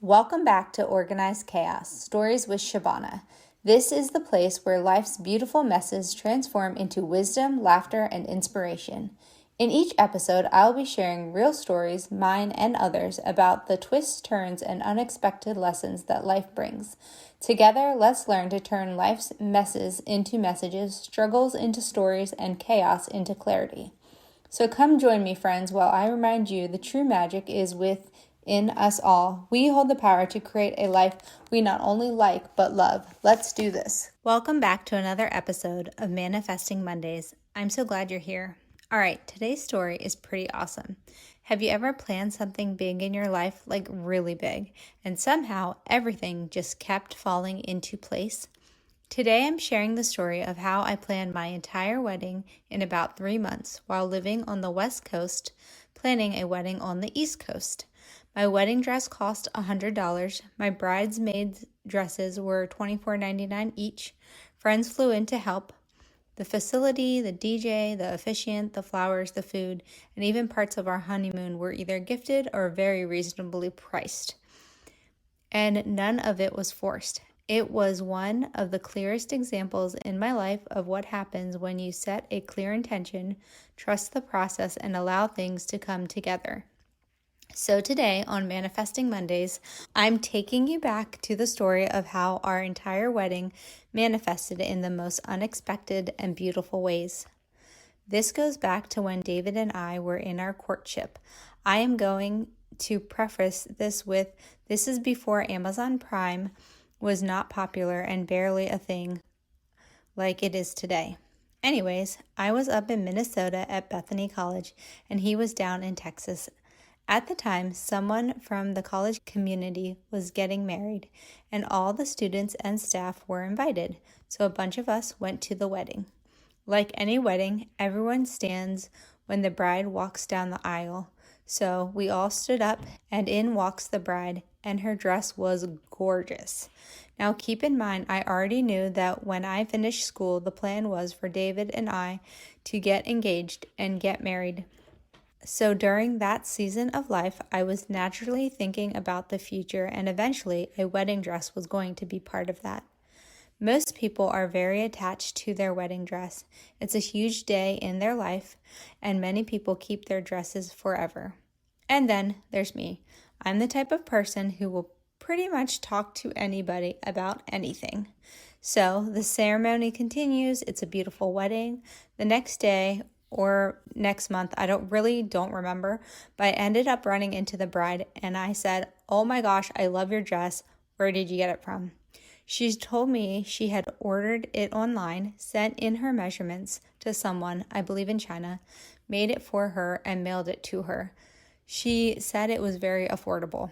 Welcome back to Organized Chaos, Stories with Shabana. This is the place where life's beautiful messes transform into wisdom, laughter, and inspiration. In each episode, I'll be sharing real stories, mine and others, about the twists, turns, and unexpected lessons that life brings. Together, let's learn to turn life's messes into messages, struggles into stories, and chaos into clarity. So come join me, friends, while I remind you the true magic is within us all. We hold the power to create a life we not only like, but love. Let's do this. Welcome back to another episode of Manifesting Mondays. I'm so glad you're here. All right, today's story is pretty awesome. Have you ever planned something big in your life, like really big, and somehow everything just kept falling into place? Today I'm sharing the story of how I planned my entire wedding in about 3 months while living on the West Coast, planning a wedding on the East Coast. My wedding dress cost $100. My bridesmaids' dresses were $24.99 each. Friends flew in to help. The facility, the DJ, the officiant, the flowers, the food, and even parts of our honeymoon were either gifted or very reasonably priced. And none of it was forced. It was one of the clearest examples in my life of what happens when you set a clear intention, trust the process, and allow things to come together. So today on Manifesting Mondays, I'm taking you back to the story of how our entire wedding manifested in the most unexpected and beautiful ways. This goes back to when David and I were in our courtship. I am going to preface this with, this is before Amazon Prime was not popular and barely a thing like it is today. Anyways, I was up in Minnesota at Bethany College and he was down in Texas. At the time, someone from the college community was getting married, and all the students and staff were invited, so a bunch of us went to the wedding. Like any wedding, everyone stands when the bride walks down the aisle, so we all stood up, and in walks the bride, and her dress was gorgeous. Now keep in mind, I already knew that when I finished school, the plan was for David and I to get engaged and get married. So during that season of life, I was naturally thinking about the future, and eventually a wedding dress was going to be part of that. Most people are very attached to their wedding dress. It's a huge day in their life, and many people keep their dresses forever. And then there's me. I'm the type of person who will pretty much talk to anybody about anything. So the ceremony continues. It's a beautiful wedding. The next day, or next month, I don't remember, but I ended up running into the bride and I said, "Oh my gosh, I love your dress. Where did you get it from?" She told me she had ordered it online, sent in her measurements to someone, I believe in China, made it for her and mailed it to her. She said it was very affordable.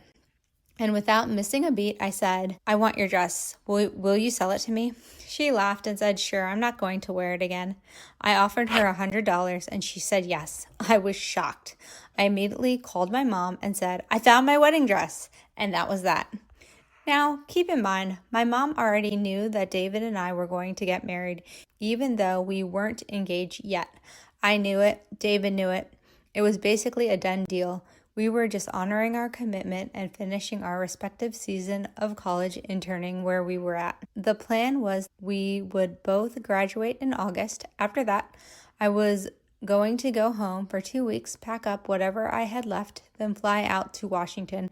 And without missing a beat, I said, "I want your dress. Will you sell it to me?" She laughed and said, "Sure, I'm not going to wear it again." I offered her $100 and she said yes. I was shocked. I immediately called my mom and said, "I found my wedding dress." And that was that. Now, keep in mind, my mom already knew that David and I were going to get married, even though we weren't engaged yet. I knew it. David knew it. It was basically a done deal. We were just honoring our commitment and finishing our respective season of college interning where we were at. The plan was we would both graduate in August. After that, I was going to go home for 2 weeks, pack up whatever I had left, then fly out to Washington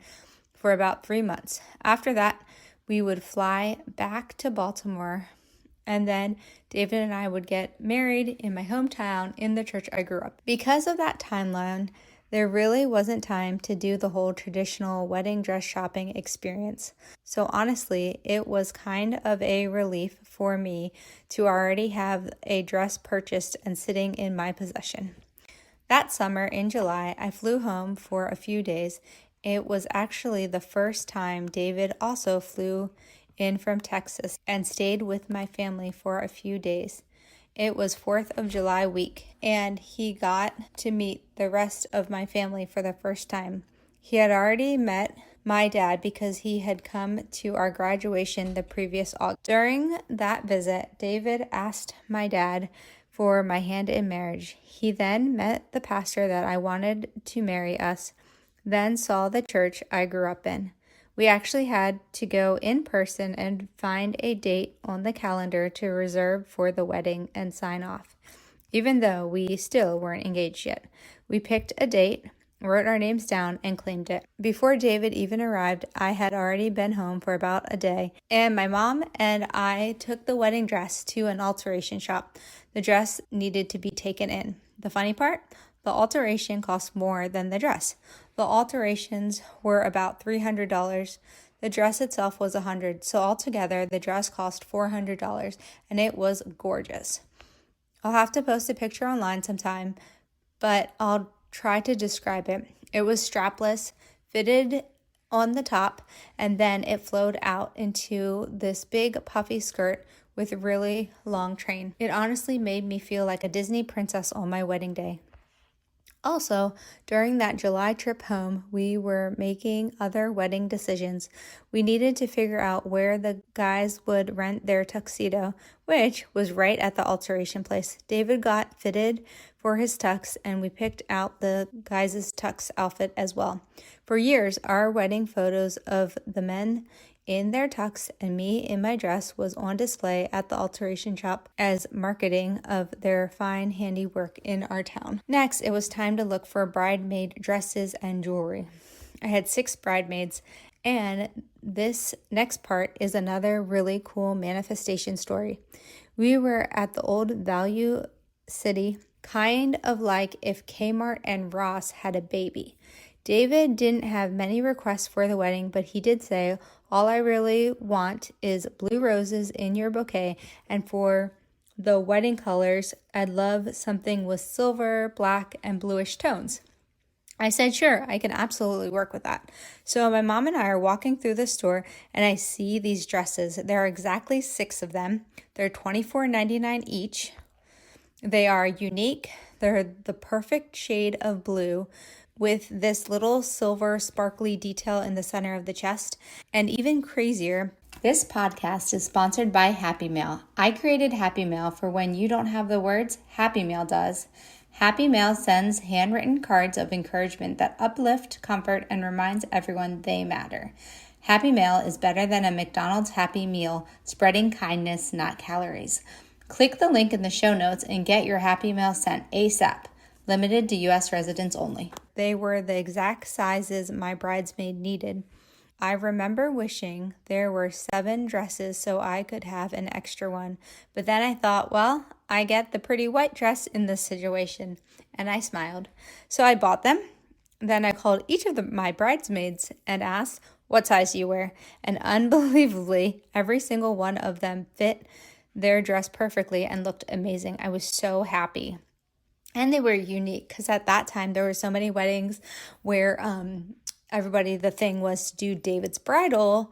for about 3 months. After that, we would fly back to Baltimore, and then David and I would get married in my hometown in the church I grew up. Because of that timeline, there really wasn't time to do the whole traditional wedding dress shopping experience. So honestly, it was kind of a relief for me to already have a dress purchased and sitting in my possession. That summer in July, I flew home for a few days. It was actually the first time David also flew in from Texas and stayed with my family for a few days. It was 4th of July week, and he got to meet the rest of my family for the first time. He had already met my dad because he had come to our graduation the previous August. During that visit, David asked my dad for my hand in marriage. He then met the pastor that I wanted to marry us, then saw the church I grew up in. We actually had to go in person and find a date on the calendar to reserve for the wedding and sign off, even though we still weren't engaged yet. We picked a date, wrote our names down, and claimed it. Before David even arrived, I had already been home for about a day, and my mom and I took the wedding dress to an alteration shop. The dress needed to be taken in. The funny part? The alteration cost more than the dress. The alterations were about $300. The dress itself was $100, so altogether the dress cost $400, and it was gorgeous. I'll have to post a picture online sometime, but I'll try to describe it. It was strapless, fitted on the top, and then it flowed out into this big puffy skirt with a really long train. It honestly made me feel like a Disney princess on my wedding day. Also, during that July trip home, we were making other wedding decisions. We needed to figure out where the guys would rent their tuxedo, which was right at the alteration place. David got fitted for his tux, and we picked out the guys' tux outfit as well. For years, our wedding photos of the men in their tux and me in my dress was on display at the alteration shop as marketing of their fine handiwork in our town. Next, it was time to look for bridesmaid dresses and jewelry. I had 6 bridesmaids, and this next part is another really cool manifestation story. We were at the Old Value City, kind of like if Kmart and Ross had a baby. David didn't have many requests for the wedding, but he did say, "All I really want is blue roses in your bouquet, and for the wedding colors, I'd love something with silver, black, and bluish tones." I said, "Sure, I can absolutely work with that." So my mom and I are walking through the store, and I see these dresses. There are exactly 6 of them. They're $24.99 each. They are unique. They're the perfect shade of blue, with this little silver sparkly detail in the center of the chest. And even crazier, this podcast is sponsored by Happy Mail. I created Happy Mail for when you don't have the words, Happy Mail does. Happy Mail sends handwritten cards of encouragement that uplift, comfort, and reminds everyone they matter. Happy Mail is better than a McDonald's Happy Meal, spreading kindness, not calories. Click the link in the show notes and get your Happy Mail sent ASAP. Limited to U.S. residents only. They were the exact sizes my bridesmaid needed. I remember wishing there were 7 dresses so I could have an extra one. But then I thought, well, I get the pretty white dress in this situation. And I smiled. So I bought them. Then I called each of my bridesmaids and asked, "What size do you wear?" And unbelievably, every single one of them fit their dress perfectly and looked amazing. I was so happy. And they were unique because at that time there were so many weddings where the thing was to do David's bridal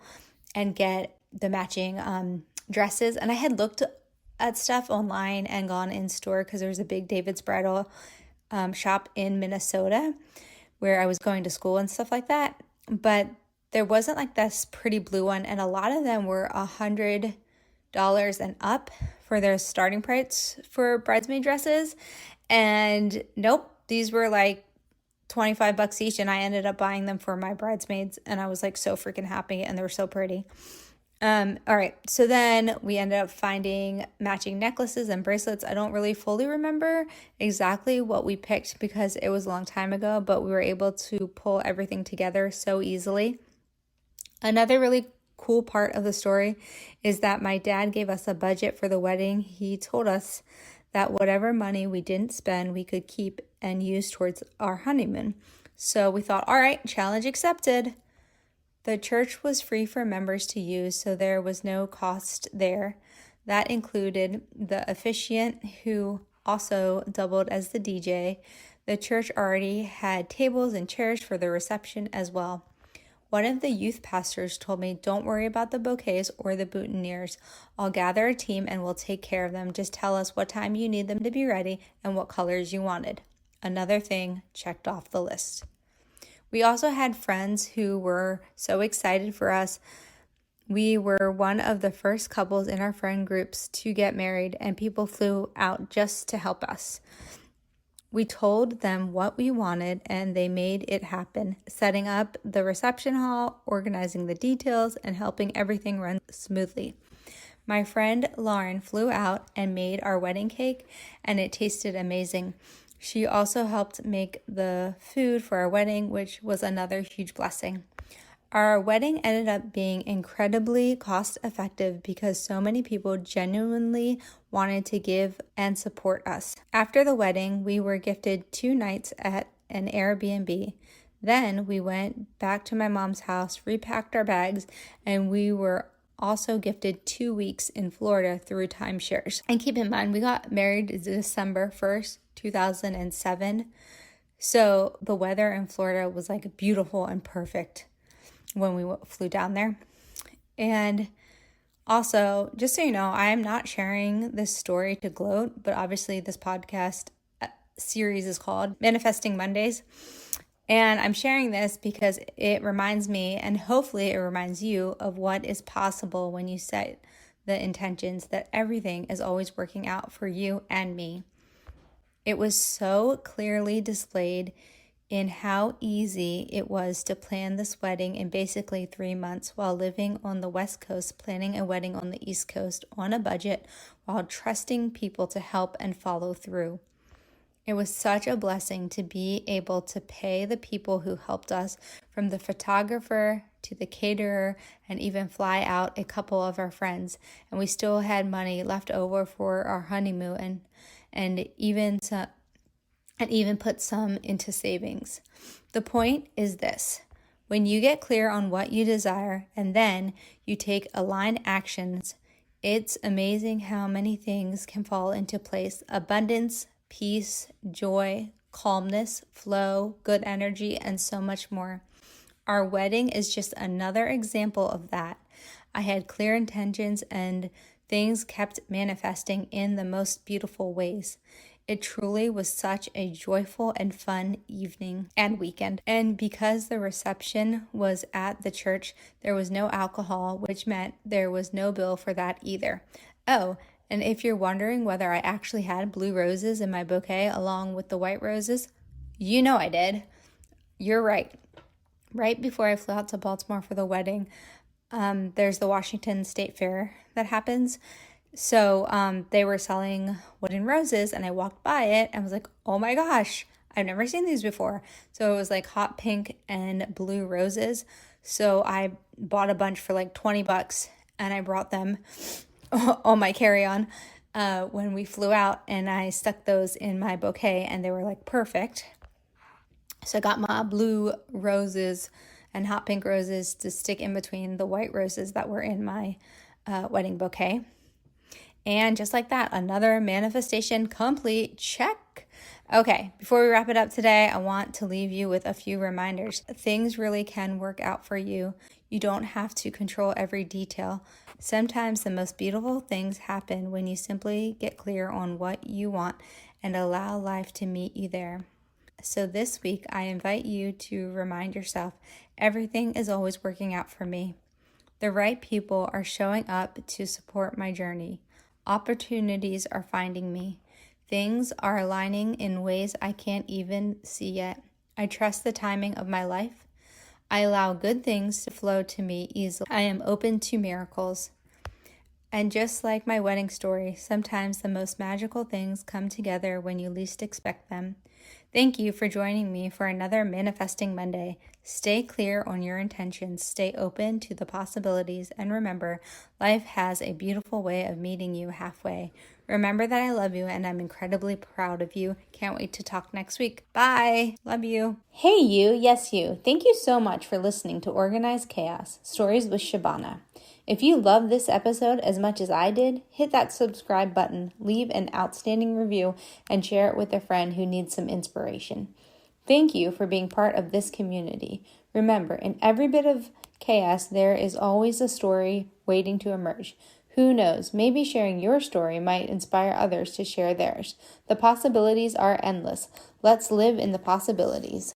and get the matching dresses. And I had looked at stuff online and gone in store because there was a big David's bridal shop in Minnesota where I was going to school and stuff like that. But there wasn't like this pretty blue one, and a lot of them were $100 and up for their starting price for bridesmaid dresses. And nope, these were like $25 each, and I ended up buying them for my bridesmaids, and I was like so freaking happy, and they were so pretty. All right, so then we ended up finding matching necklaces and bracelets. I don't really fully remember exactly what we picked because it was a long time ago, but we were able to pull everything together so easily. Another really cool part of the story is that my dad gave us a budget for the wedding. He told us that whatever money we didn't spend, we could keep and use towards our honeymoon. So we thought, all right, challenge accepted. The church was free for members to use, so there was no cost there. That included the officiant, who also doubled as the DJ. The church already had tables and chairs for the reception as well. One of the youth pastors told me, "Don't worry about the bouquets or the boutonnieres. I'll gather a team and we'll take care of them. Just tell us what time you need them to be ready and what colors you wanted." Another thing checked off the list. We also had friends who were so excited for us. We were one of the first couples in our friend groups to get married, and people flew out just to help us. We told them what we wanted and they made it happen, setting up the reception hall, organizing the details, and helping everything run smoothly. My friend Lauren flew out and made our wedding cake, and it tasted amazing. She also helped make the food for our wedding, which was another huge blessing. Our wedding ended up being incredibly cost effective because so many people genuinely wanted to give and support us. After the wedding, we were gifted 2 nights at an Airbnb. Then we went back to my mom's house, repacked our bags, and we were also gifted 2 weeks in Florida through timeshares. And keep in mind, we got married December 1st, 2007. So the weather in Florida was like beautiful and perfect when we flew down there. And also, just so you know, I am not sharing this story to gloat, but obviously this podcast series is called Manifesting Mondays. And I'm sharing this because it reminds me, and hopefully it reminds you, of what is possible when you set the intentions that everything is always working out for you and me. It was so clearly displayed in how easy it was to plan this wedding in basically 3 months while living on the West Coast, planning a wedding on the East Coast on a budget while trusting people to help and follow through. It was such a blessing to be able to pay the people who helped us, from the photographer to the caterer, and even fly out a couple of our friends. And we still had money left over for our honeymoon and even put some into savings. The point is this: when you get clear on what you desire and then you take aligned actions, it's amazing how many things can fall into place. Abundance, peace, joy, calmness, flow, good energy, and so much more. Our wedding is just another example of that. I had clear intentions and things kept manifesting in the most beautiful ways. It truly was such a joyful and fun evening and weekend. And because the reception was at the church, there was no alcohol, which meant there was no bill for that either. Oh, and if you're wondering whether I actually had blue roses in my bouquet along with the white roses, you know I did. You're right. Right before I flew out to Baltimore for the wedding, there's the Washington State Fair that happens. So they were selling wooden roses, and I walked by it and was like, oh my gosh, I've never seen these before. So it was like hot pink and blue roses. So I bought a bunch for like $20 and I brought them on my carry-on when we flew out, and I stuck those in my bouquet and they were like perfect. So I got my blue roses and hot pink roses to stick in between the white roses that were in my wedding bouquet. And just like that, another manifestation complete. Check. Okay, before we wrap it up today, I want to leave you with a few reminders. Things really can work out for you. You don't have to control every detail. Sometimes the most beautiful things happen when you simply get clear on what you want and allow life to meet you there. So this week, I invite you to remind yourself, everything is always working out for me. The right people are showing up to support my journey. Opportunities are finding me. Things are aligning in ways I can't even see yet. I trust the timing of my life. I allow good things to flow to me easily. I am open to miracles. And just like my wedding story, sometimes the most magical things come together when you least expect them. Thank you for joining me for another Manifesting Monday. Stay clear on your intentions, stay open to the possibilities, and remember, life has a beautiful way of meeting you halfway. Remember that I love you and I'm incredibly proud of you. Can't wait to talk next week. Bye. Love you. Hey you, yes you. Thank you so much for listening to Organized Chaos, Stories with Shabana. If you love this episode as much as I did, hit that subscribe button, leave an outstanding review, and share it with a friend who needs some inspiration. Thank you for being part of this community. Remember, in every bit of chaos, there is always a story waiting to emerge. Who knows, maybe sharing your story might inspire others to share theirs. The possibilities are endless. Let's live in the possibilities.